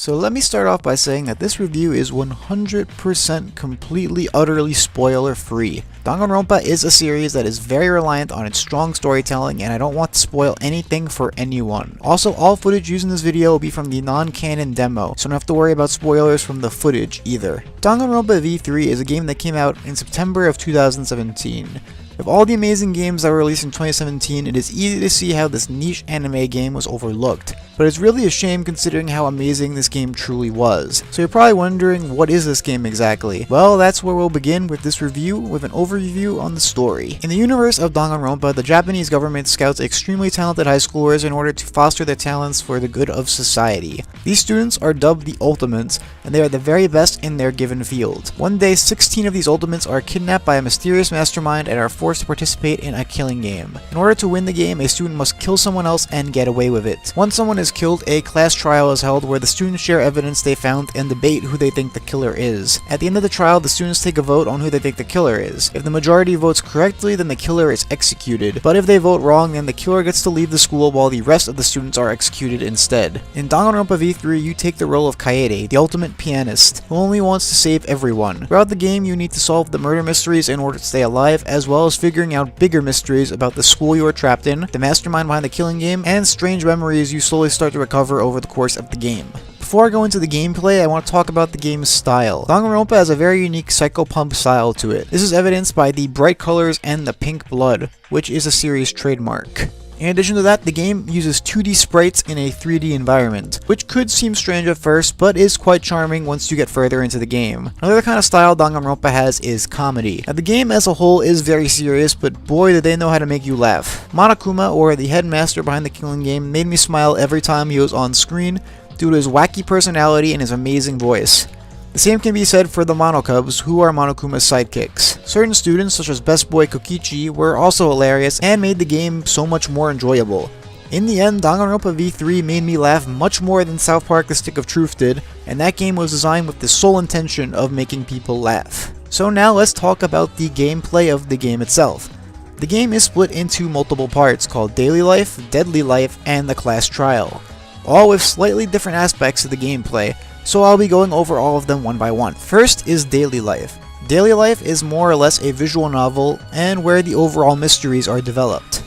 So let me start off by saying that this review is 100% completely utterly spoiler free. Danganronpa is a series that is very reliant on its strong storytelling, and I don't want to spoil anything for anyone. Also, all footage used in this video will be from the non-canon demo, so don't have to worry about spoilers from the footage either. Danganronpa V3 is a game that came out in September of 2017. Of all the amazing games that were released in 2017, it is easy to see how this niche anime game was overlooked. But it's really a shame considering how amazing this game truly was. So you're probably wondering, what is this game exactly? Well, that's where we'll begin with this review, with an overview on the story. In the universe of Danganronpa, the Japanese government scouts extremely talented high schoolers in order to foster their talents for the good of society. These students are dubbed the Ultimates, and they are the very best in their given field. One day, 16 of these Ultimates are kidnapped by a mysterious mastermind and are forced to participate in a killing game. In order to win the game, a student must kill someone else and get away with it. Once someone is killed, a class trial is held where the students share evidence they found and debate who they think the killer is. At the end of the trial, the students take a vote on who they think the killer is. If the majority votes correctly, then the killer is executed. But if they vote wrong, then the killer gets to leave the school while the rest of the students are executed instead. In Danganronpa V3, you take the role of Kaede, the ultimate pianist, who only wants to save everyone. Throughout the game, you need to solve the murder mysteries in order to stay alive, as well as figuring out bigger mysteries about the school you are trapped in, the mastermind behind the killing game, and strange memories you slowly start to recover over the course of the game. Before I go into the gameplay, I want to talk about the game's style. Danganronpa has a very unique psychopump style to it. This is evidenced by the bright colors and the pink blood, which is a series trademark. In addition to that, the game uses 2D sprites in a 3D environment, which could seem strange at first, but is quite charming once you get further into the game. Another kind of style Danganronpa has is comedy. Now, the game as a whole is very serious, but boy did they know how to make you laugh. Monokuma, or the headmaster behind the killing game, made me smile every time he was on screen due to his wacky personality and his amazing voice. The same can be said for the Monokubs, who are Monokuma's sidekicks. Certain students, such as Best Boy Kokichi, were also hilarious and made the game so much more enjoyable. In the end, Danganronpa V3 made me laugh much more than South Park The Stick of Truth did, and that game was designed with the sole intention of making people laugh. So now let's talk about the gameplay of the game itself. The game is split into multiple parts called Daily Life, Deadly Life, and the Class Trial, all with slightly different aspects of the gameplay, so I'll be going over all of them one by one. First is Daily Life. Daily Life is more or less a visual novel and where the overall mysteries are developed.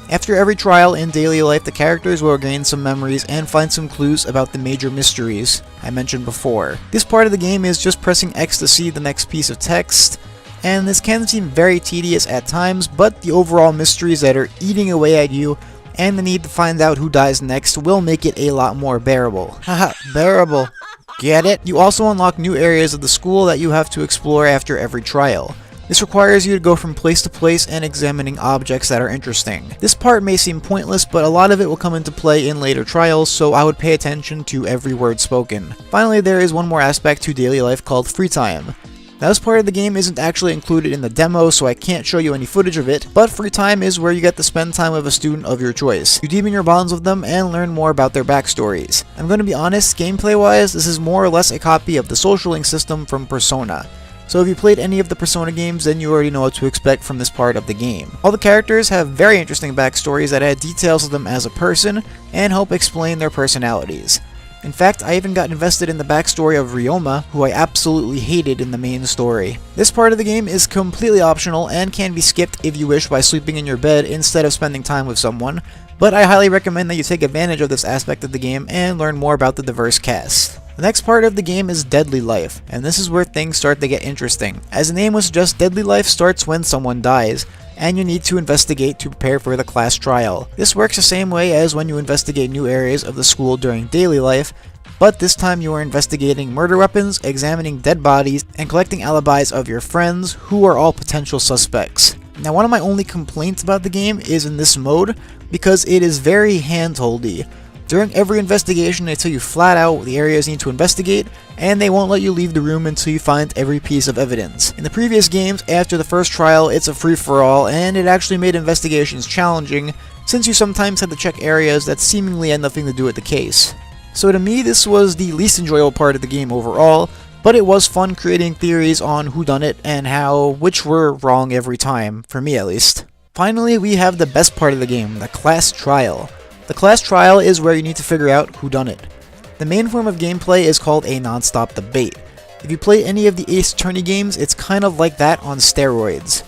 After every trial in Daily Life, the characters will gain some memories and find some clues about the major mysteries I mentioned before. This part of the game is just pressing X to see the next piece of text, and this can seem very tedious at times, but the overall mysteries that are eating away at you and the need to find out who dies next will make it a lot more bearable. Haha, bearable. Get it? You also unlock new areas of the school that you have to explore after every trial. This requires you to go from place to place and examining objects that are interesting. This part may seem pointless, but a lot of it will come into play in later trials, so I would pay attention to every word spoken. Finally, there is one more aspect to Daily Life called free time. Now, this part of the game isn't actually included in the demo, so I can't show you any footage of it, but free time is where you get to spend time with a student of your choice. You deepen your bonds with them and learn more about their backstories. I'm going to be honest, gameplay-wise, this is more or less a copy of the social link system from Persona. So if you played any of the Persona games, then you already know what to expect from this part of the game. All the characters have very interesting backstories that add details of them as a person and help explain their personalities. In fact, I even got invested in the backstory of Ryoma, who I absolutely hated in the main story. This part of the game is completely optional and can be skipped if you wish by sleeping in your bed instead of spending time with someone, but I highly recommend that you take advantage of this aspect of the game and learn more about the diverse cast. The next part of the game is Deadly Life, and this is where things start to get interesting. As the name would suggest, Deadly Life starts when someone dies, and you need to investigate to prepare for the class trial. This works the same way as when you investigate new areas of the school during Daily Life, but this time you are investigating murder weapons, examining dead bodies, and collecting alibis of your friends, who are all potential suspects. Now, one of my only complaints about the game is in this mode, because it is very hand-holdy. During every investigation, they tell you flat out the areas you need to investigate, and they won't let you leave the room until you find every piece of evidence. In the previous games, after the first trial, it's a free-for-all, and it actually made investigations challenging, since you sometimes had to check areas that seemingly had nothing to do with the case. So to me, this was the least enjoyable part of the game overall, but it was fun creating theories on whodunit and how which were wrong every time, for me at least. Finally, we have the best part of the game, the class trial. The class trial is where you need to figure out whodunit. The main form of gameplay is called a non-stop debate. If you play any of the Ace Attorney games, it's kind of like that on steroids.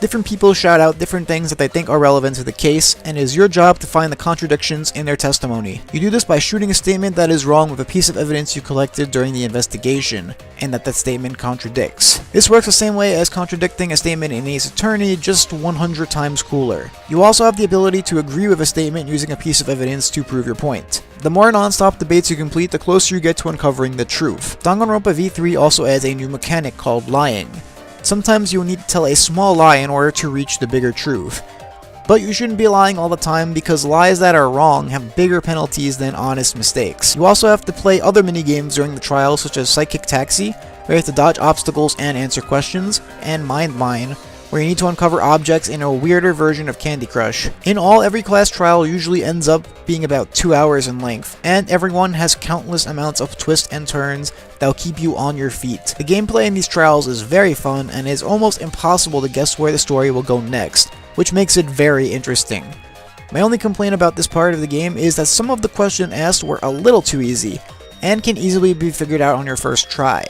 Different people shout out different things that they think are relevant to the case, and it is your job to find the contradictions in their testimony. You do this by shooting a statement that is wrong with a piece of evidence you collected during the investigation, and that statement contradicts. This works the same way as contradicting a statement in Ace Attorney, just 100 times cooler. You also have the ability to agree with a statement using a piece of evidence to prove your point. The more non-stop debates you complete, the closer you get to uncovering the truth. Danganronpa V3 also adds a new mechanic called lying. Sometimes you will need to tell a small lie in order to reach the bigger truth. But you shouldn't be lying all the time because lies that are wrong have bigger penalties than honest mistakes. You also have to play other minigames during the trial, such as Psychic Taxi, where you have to dodge obstacles and answer questions, and Mind Mine, where you need to uncover objects in a weirder version of Candy Crush. In all, every class trial usually ends up being about 2 hours in length, and everyone has countless amounts of twists and turns that will keep you on your feet. The gameplay in these trials is very fun, and it is almost impossible to guess where the story will go next, which makes it very interesting. My only complaint about this part of the game is that some of the questions asked were a little too easy, and can easily be figured out on your first try.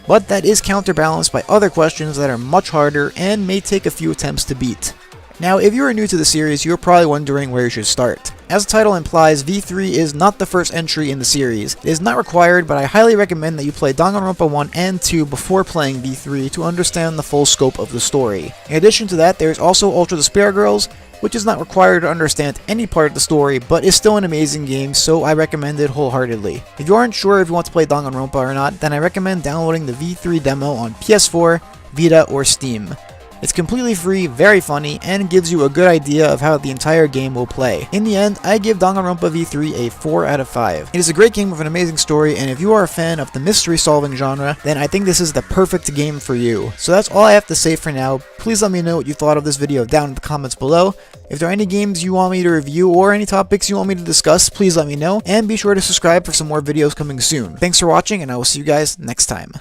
But that is counterbalanced by other questions that are much harder and may take a few attempts to beat. Now, if you are new to the series, you're probably wondering where you should start. As the title implies, V3 is not the first entry in the series. It is not required, but I highly recommend that you play Danganronpa 1 and 2 before playing V3 to understand the full scope of the story. In addition to that, there is also Ultra Despair Girls, which is not required to understand any part of the story, but is still an amazing game, so I recommend it wholeheartedly. If you aren't sure if you want to play Danganronpa or not, then I recommend downloading the V3 demo on PS4, Vita, or Steam. It's completely free, very funny, and gives you a good idea of how the entire game will play. In the end, I give Danganronpa V3 a 4 out of 5. It is a great game with an amazing story, and if you are a fan of the mystery solving genre, then I think this is the perfect game for you. So that's all I have to say for now. Please let me know what you thought of this video down in the comments below. If there are any games you want me to review or any topics you want me to discuss, please let me know, and be sure to subscribe for some more videos coming soon. Thanks for watching, and I will see you guys next time.